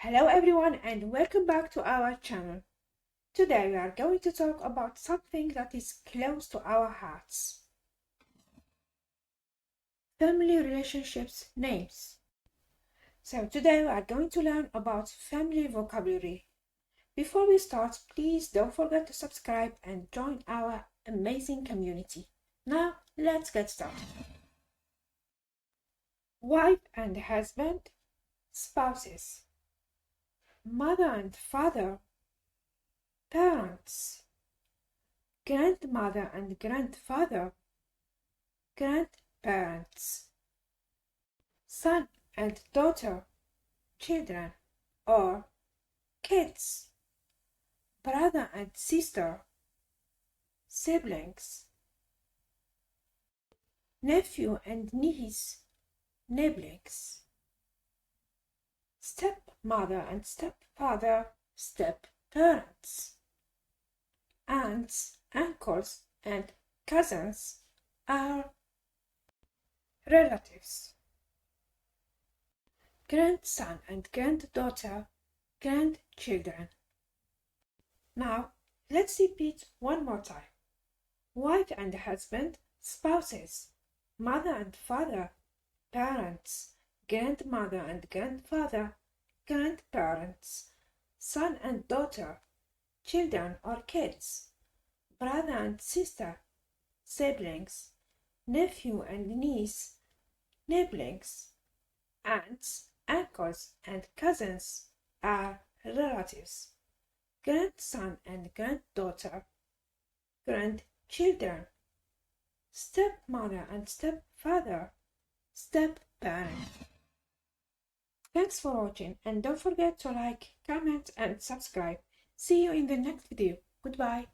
Hello everyone and welcome back to our channel. Today we are going to talk about something that is close to our hearts. Family relationships names. So today we are going to learn about family vocabulary. Before we start, please don't forget to subscribe and join our amazing community. Now let's get started. Wife and husband, spouses. Mother and father, parents. Grandmother and grandfather, grandparents. Son and daughter, children or kids. Brother and sister, siblings. Nephew and niece, neighborhoods. Stepmother and stepfather, step-parents. Aunts, uncles, and cousins are relatives. Grandson and granddaughter, grandchildren. Now, let's repeat one more time. Wife and husband, spouses. Mother and father, parents. Grandmother and grandfather, grandparents. Son and daughter, children or kids. Brother and sister, siblings. Nephew and niece, neighborhoods. Aunts, uncles, and cousins are relatives. Grandson and granddaughter, grandchildren. Stepmother and stepfather, step-parent. Thanks for watching and don't forget to like, comment and subscribe. See you in the next video. Goodbye.